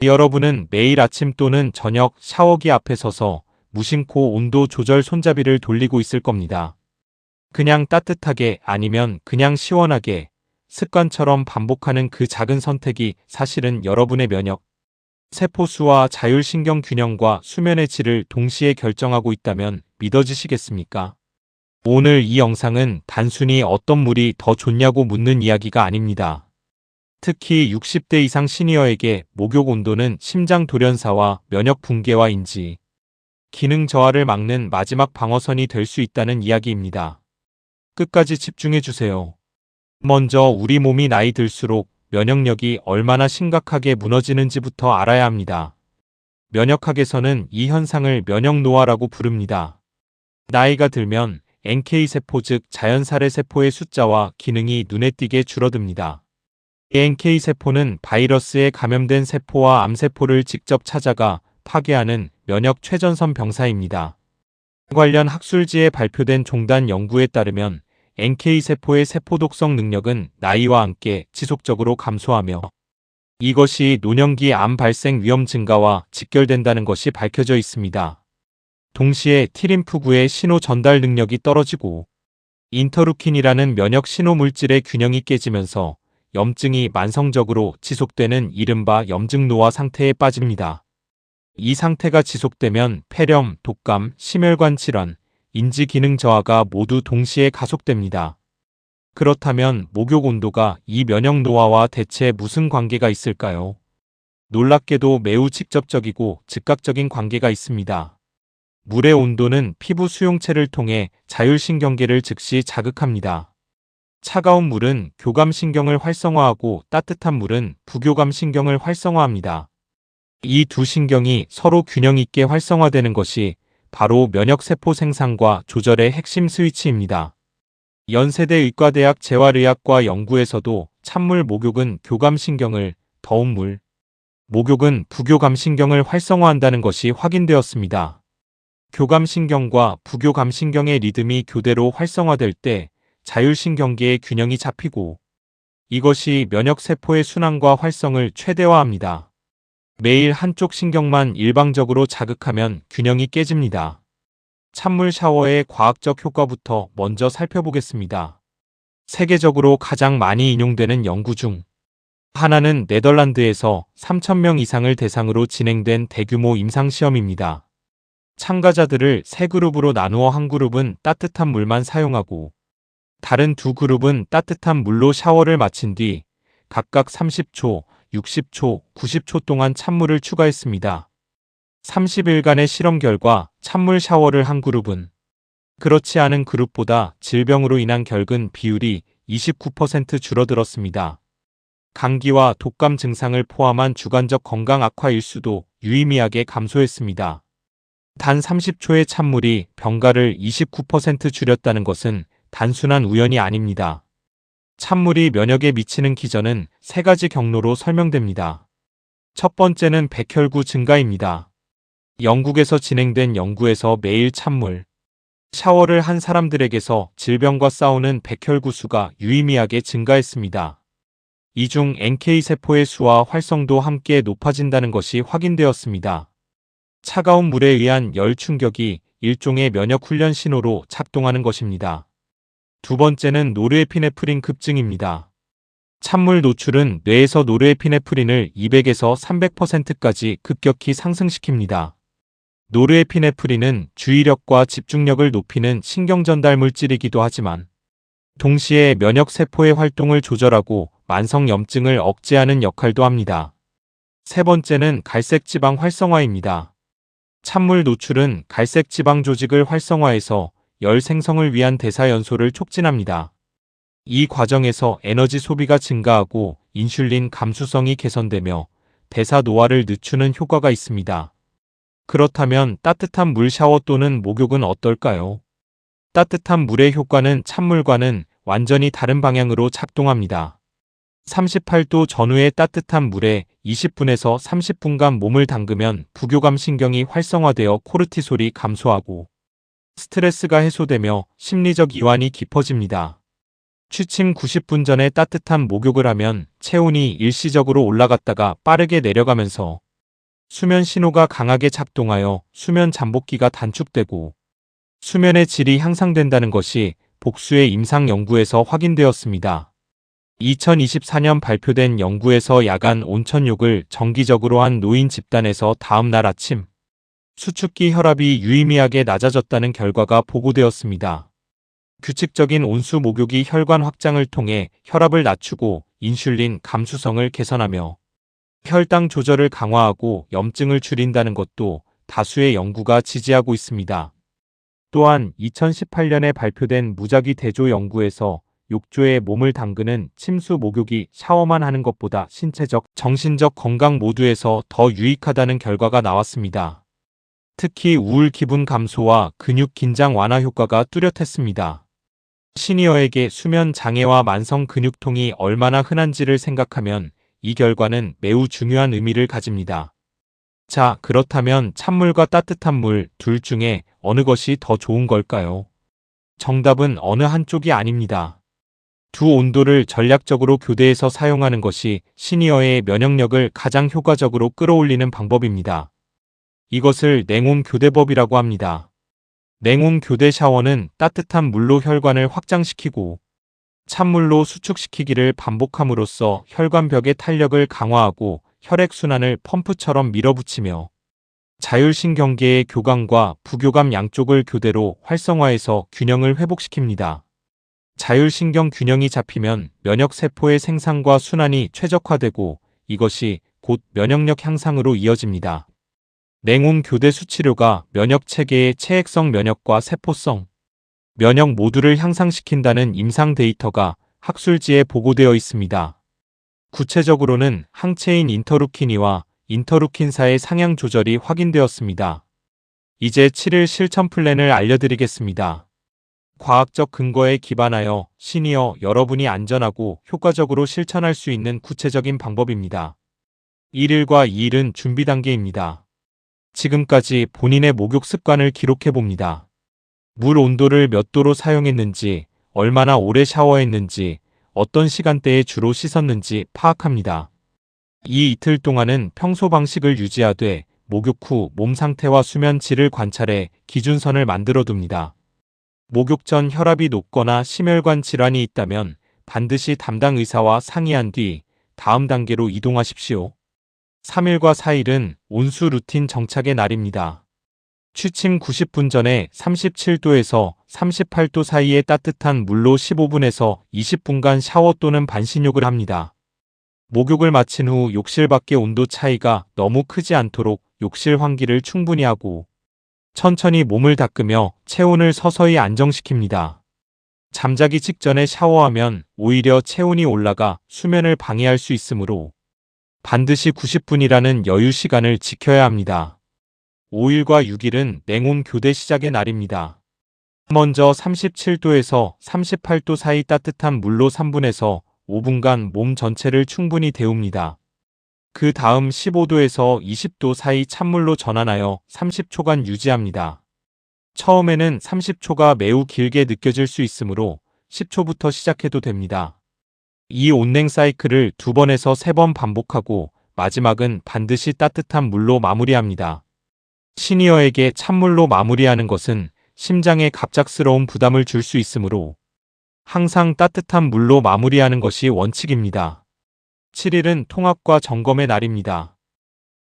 여러분은 매일 아침 또는 저녁 샤워기 앞에 서서 무심코 온도 조절 손잡이를 돌리고 있을 겁니다. 그냥 따뜻하게 아니면 그냥 시원하게 습관처럼 반복하는 그 작은 선택이 사실은 여러분의 면역, 세포수와 자율신경 균형과 수면의 질을 동시에 결정하고 있다면 믿어지시겠습니까? 오늘 이 영상은 단순히 어떤 물이 더 좋냐고 묻는 이야기가 아닙니다. 특히 60대 이상 시니어에게 목욕 온도는 심장 돌연사와 면역 붕괴와 인지, 기능 저하를 막는 마지막 방어선이 될 수 있다는 이야기입니다. 끝까지 집중해 주세요. 먼저 우리 몸이 나이 들수록 면역력이 얼마나 심각하게 무너지는지부터 알아야 합니다. 면역학에서는 이 현상을 면역 노화라고 부릅니다. 나이가 들면 NK세포 즉 자연살해 세포의 숫자와 기능이 눈에 띄게 줄어듭니다. NK세포는 바이러스에 감염된 세포와 암세포를 직접 찾아가 파괴하는 면역 최전선 병사입니다. 관련 학술지에 발표된 종단 연구에 따르면 NK세포의 세포독성 능력은 나이와 함께 지속적으로 감소하며 이것이 노년기 암 발생 위험 증가와 직결된다는 것이 밝혀져 있습니다. 동시에 T림프구의 신호 전달 능력이 떨어지고 인터루킨이라는 면역 신호 물질의 균형이 깨지면서 염증이 만성적으로 지속되는 이른바 염증 노화 상태에 빠집니다. 이 상태가 지속되면 폐렴, 독감, 심혈관 질환, 인지 기능 저하가 모두 동시에 가속됩니다. 그렇다면 목욕 온도가 이 면역 노화와 대체 무슨 관계가 있을까요? 놀랍게도 매우 직접적이고 즉각적인 관계가 있습니다. 물의 온도는 피부 수용체를 통해 자율신경계를 즉시 자극합니다. 차가운 물은 교감신경을 활성화하고 따뜻한 물은 부교감신경을 활성화합니다. 이 두 신경이 서로 균형 있게 활성화되는 것이 바로 면역세포 생산과 조절의 핵심 스위치입니다. 연세대 의과대학 재활의학과 연구에서도 찬물 목욕은 교감신경을, 더운 물, 목욕은 부교감신경을 활성화한다는 것이 확인되었습니다. 교감신경과 부교감신경의 리듬이 교대로 활성화될 때 자율신경계의 균형이 잡히고 이것이 면역세포의 순환과 활성을 최대화합니다. 매일 한쪽 신경만 일방적으로 자극하면 균형이 깨집니다. 찬물 샤워의 과학적 효과부터 먼저 살펴보겠습니다. 세계적으로 가장 많이 인용되는 연구 중 하나는 네덜란드에서 3,000명 이상을 대상으로 진행된 대규모 임상시험입니다. 참가자들을 세 그룹으로 나누어 한 그룹은 따뜻한 물만 사용하고 다른 두 그룹은 따뜻한 물로 샤워를 마친 뒤 각각 30초, 60초, 90초 동안 찬물을 추가했습니다. 30일간의 실험 결과 찬물 샤워를 한 그룹은 그렇지 않은 그룹보다 질병으로 인한 결근 비율이 29% 줄어들었습니다. 감기와 독감 증상을 포함한 주관적 건강 악화 일수도 유의미하게 감소했습니다. 단 30초의 찬물이 병가를 29% 줄였다는 것은 단순한 우연이 아닙니다. 찬물이 면역에 미치는 기전은 세 가지 경로로 설명됩니다. 첫 번째는 백혈구 증가입니다. 영국에서 진행된 연구에서 매일 찬물 샤워를 한 사람들에게서 질병과 싸우는 백혈구 수가 유의미하게 증가했습니다. 이 중 NK세포의 수와 활성도 함께 높아진다는 것이 확인되었습니다. 차가운 물에 의한 열 충격이 일종의 면역 훈련 신호로 작동하는 것입니다. 두 번째는 노르에피네프린 급증입니다. 찬물 노출은 뇌에서 노르에피네프린을 200에서 300%까지 급격히 상승시킵니다. 노르에피네프린은 주의력과 집중력을 높이는 신경전달 물질이기도 하지만 동시에 면역세포의 활동을 조절하고 만성염증을 억제하는 역할도 합니다. 세 번째는 갈색지방 활성화입니다. 찬물 노출은 갈색지방 조직을 활성화해서 열 생성을 위한 대사연소를 촉진합니다. 이 과정에서 에너지 소비가 증가하고 인슐린 감수성이 개선되며 대사 노화를 늦추는 효과가 있습니다. 그렇다면 따뜻한 물 샤워 또는 목욕은 어떨까요? 따뜻한 물의 효과는 찬물과는 완전히 다른 방향으로 작동합니다. 38도 전후의 따뜻한 물에 20분에서 30분간 몸을 담그면 부교감 신경이 활성화되어 코르티솔이 감소하고 스트레스가 해소되며 심리적 이완이 깊어집니다. 취침 90분 전에 따뜻한 목욕을 하면 체온이 일시적으로 올라갔다가 빠르게 내려가면서 수면 신호가 강하게 작동하여 수면 잠복기가 단축되고 수면의 질이 향상된다는 것이 복수의 임상 연구에서 확인되었습니다. 2024년 발표된 연구에서 야간 온천욕을 정기적으로 한 노인 집단에서 다음날 아침 수축기 혈압이 유의미하게 낮아졌다는 결과가 보고되었습니다. 규칙적인 온수 목욕이 혈관 확장을 통해 혈압을 낮추고 인슐린 감수성을 개선하며 혈당 조절을 강화하고 염증을 줄인다는 것도 다수의 연구가 지지하고 있습니다. 또한 2018년에 발표된 무작위 대조 연구에서 욕조에 몸을 담그는 침수 목욕이 샤워만 하는 것보다 신체적, 정신적 건강 모두에서 더 유익하다는 결과가 나왔습니다. 특히 우울 기분 감소와 근육 긴장 완화 효과가 뚜렷했습니다. 시니어에게 수면 장애와 만성 근육통이 얼마나 흔한지를 생각하면 이 결과는 매우 중요한 의미를 가집니다. 자, 그렇다면 찬물과 따뜻한 물 둘 중에 어느 것이 더 좋은 걸까요? 정답은 어느 한쪽이 아닙니다. 두 온도를 전략적으로 교대해서 사용하는 것이 시니어의 면역력을 가장 효과적으로 끌어올리는 방법입니다. 이것을 냉온 교대법이라고 합니다. 냉온 교대 샤워는 따뜻한 물로 혈관을 확장시키고 찬물로 수축시키기를 반복함으로써 혈관벽의 탄력을 강화하고 혈액순환을 펌프처럼 밀어붙이며 자율신경계의 교감과 부교감 양쪽을 교대로 활성화해서 균형을 회복시킵니다. 자율신경 균형이 잡히면 면역세포의 생산과 순환이 최적화되고 이것이 곧 면역력 향상으로 이어집니다. 냉온 교대 수치료가 면역체계의 체액성 면역과 세포성 면역 모두를 향상시킨다는 임상 데이터가 학술지에 보고되어 있습니다. 구체적으로는 항체인 인터루킨2와 인터루킨4의 상향 조절이 확인되었습니다. 이제 7일 실천 플랜을 알려드리겠습니다. 과학적 근거에 기반하여 시니어 여러분이 안전하고 효과적으로 실천할 수 있는 구체적인 방법입니다. 1일과 2일은 준비 단계입니다. 지금까지 본인의 목욕 습관을 기록해봅니다. 물 온도를 몇 도로 사용했는지, 얼마나 오래 샤워했는지, 어떤 시간대에 주로 씻었는지 파악합니다. 이 이틀 동안은 평소 방식을 유지하되 목욕 후 몸 상태와 수면 질을 관찰해 기준선을 만들어둡니다. 목욕 전 혈압이 높거나 심혈관 질환이 있다면 반드시 담당 의사와 상의한 뒤 다음 단계로 이동하십시오. 3일과 4일은 온수 루틴 정착의 날입니다. 취침 90분 전에 37도에서 38도 사이의 따뜻한 물로 15분에서 20분간 샤워 또는 반신욕을 합니다. 목욕을 마친 후 욕실 밖의 온도 차이가 너무 크지 않도록 욕실 환기를 충분히 하고 천천히 몸을 닦으며 체온을 서서히 안정시킵니다. 잠자기 직전에 샤워하면 오히려 체온이 올라가 수면을 방해할 수 있으므로 반드시 90분이라는 여유 시간을 지켜야 합니다. 5일과 6일은 냉온 교대 시작의 날입니다. 먼저 37도에서 38도 사이 따뜻한 물로 3분에서 5분간 몸 전체를 충분히 데웁니다. 그 다음 15도에서 20도 사이 찬물로 전환하여 30초간 유지합니다. 처음에는 30초가 매우 길게 느껴질 수 있으므로 10초부터 시작해도 됩니다. 이 온냉 사이클을 2번에서 3번 반복하고 마지막은 반드시 따뜻한 물로 마무리합니다. 시니어에게 찬물로 마무리하는 것은 심장에 갑작스러운 부담을 줄 수 있으므로 항상 따뜻한 물로 마무리하는 것이 원칙입니다. 7일은 통합과 점검의 날입니다.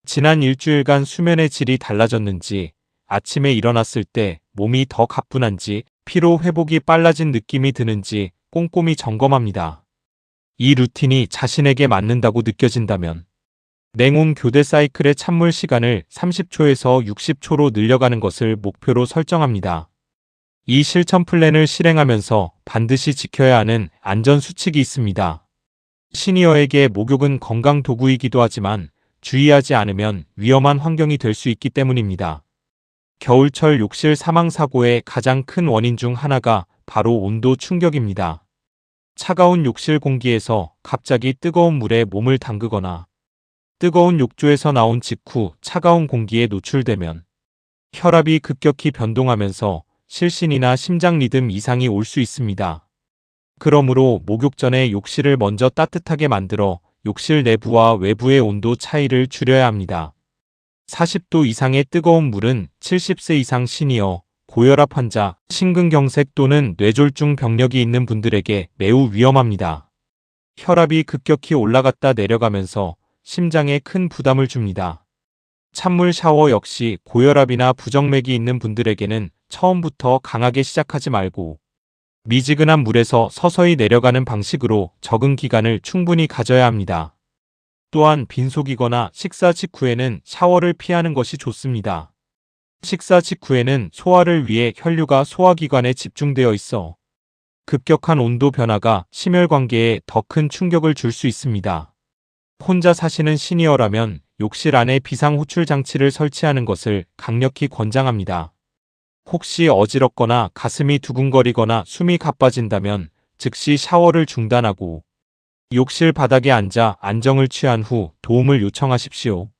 지난 일주일간 수면의 질이 달라졌는지, 아침에 일어났을 때 몸이 더 가뿐한지, 피로 회복이 빨라진 느낌이 드는지 꼼꼼히 점검합니다. 이 루틴이 자신에게 맞는다고 느껴진다면 냉온 교대 사이클의 찬물 시간을 30초에서 60초로 늘려가는 것을 목표로 설정합니다. 이 실천 플랜을 실행하면서 반드시 지켜야 하는 안전 수칙이 있습니다. 시니어에게 목욕은 건강 도구이기도 하지만 주의하지 않으면 위험한 환경이 될 수 있기 때문입니다. 겨울철 욕실 사망 사고의 가장 큰 원인 중 하나가 바로 온도 충격입니다. 차가운 욕실 공기에서 갑자기 뜨거운 물에 몸을 담그거나 뜨거운 욕조에서 나온 직후 차가운 공기에 노출되면 혈압이 급격히 변동하면서 실신이나 심장 리듬 이상이 올 수 있습니다. 그러므로 목욕 전에 욕실을 먼저 따뜻하게 만들어 욕실 내부와 외부의 온도 차이를 줄여야 합니다. 40도 이상의 뜨거운 물은 70세 이상 시니어, 고혈압 환자, 심근경색 또는 뇌졸중 병력이 있는 분들에게 매우 위험합니다. 혈압이 급격히 올라갔다 내려가면서 심장에 큰 부담을 줍니다. 찬물 샤워 역시 고혈압이나 부정맥이 있는 분들에게는 처음부터 강하게 시작하지 말고 미지근한 물에서 서서히 내려가는 방식으로 적응 기간을 충분히 가져야 합니다. 또한 빈속이거나 식사 직후에는 샤워를 피하는 것이 좋습니다. 식사 직후에는 소화를 위해 혈류가 소화기관에 집중되어 있어 급격한 온도 변화가 심혈관계에 더 큰 충격을 줄 수 있습니다. 혼자 사시는 시니어라면 욕실 안에 비상호출 장치를 설치하는 것을 강력히 권장합니다. 혹시 어지럽거나 가슴이 두근거리거나 숨이 가빠진다면 즉시 샤워를 중단하고 욕실 바닥에 앉아 안정을 취한 후 도움을 요청하십시오.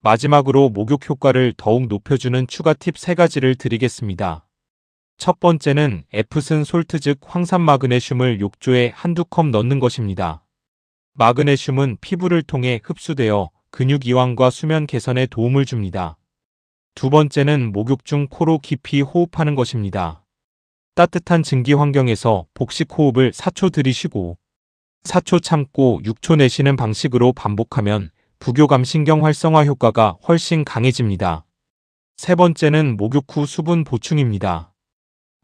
마지막으로 목욕 효과를 더욱 높여주는 추가 팁 3가지를 드리겠습니다. 첫 번째는 에프슨 솔트 즉 황산 마그네슘을 욕조에 한두 컵 넣는 것입니다. 마그네슘은 피부를 통해 흡수되어 근육 이완과 수면 개선에 도움을 줍니다. 두 번째는 목욕 중 코로 깊이 호흡하는 것입니다. 따뜻한 증기 환경에서 복식 호흡을 4초 들이쉬고 4초 참고 6초 내쉬는 방식으로 반복하면 부교감 신경 활성화 효과가 훨씬 강해집니다. 세 번째는 목욕 후 수분 보충입니다.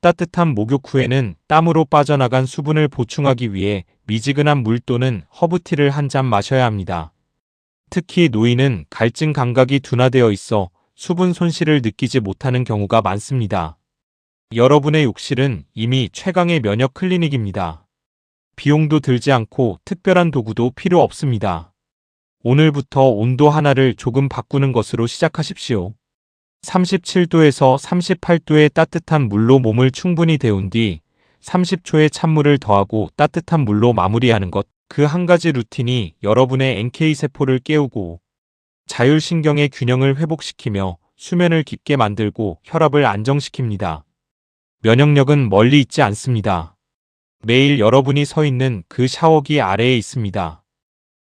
따뜻한 목욕 후에는 땀으로 빠져나간 수분을 보충하기 위해 미지근한 물 또는 허브티를 한 잔 마셔야 합니다. 특히 노인은 갈증 감각이 둔화되어 있어 수분 손실을 느끼지 못하는 경우가 많습니다. 여러분의 욕실은 이미 최강의 면역 클리닉입니다. 비용도 들지 않고 특별한 도구도 필요 없습니다. 오늘부터 온도 하나를 조금 바꾸는 것으로 시작하십시오. 37도에서 38도의 따뜻한 물로 몸을 충분히 데운 뒤 30초의 찬물을 더하고 따뜻한 물로 마무리하는 것. 그 한 가지 루틴이 여러분의 NK세포를 깨우고 자율신경의 균형을 회복시키며 수면을 깊게 만들고 혈압을 안정시킵니다. 면역력은 멀리 있지 않습니다. 매일 여러분이 서 있는 그 샤워기 아래에 있습니다.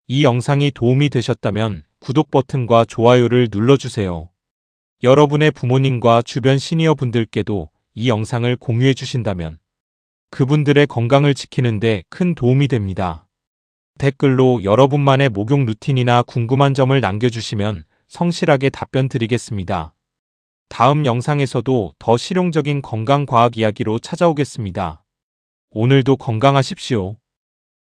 이 영상이 도움이 되셨다면 구독 버튼과 좋아요를 눌러주세요. 여러분의 부모님과 주변 시니어 분들께도 이 영상을 공유해 주신다면 그분들의 건강을 지키는 데 큰 도움이 됩니다. 댓글로 여러분만의 목욕 루틴이나 궁금한 점을 남겨주시면 성실하게 답변 드리겠습니다. 다음 영상에서도 더 실용적인 건강 과학 이야기로 찾아오겠습니다. 오늘도 건강하십시오.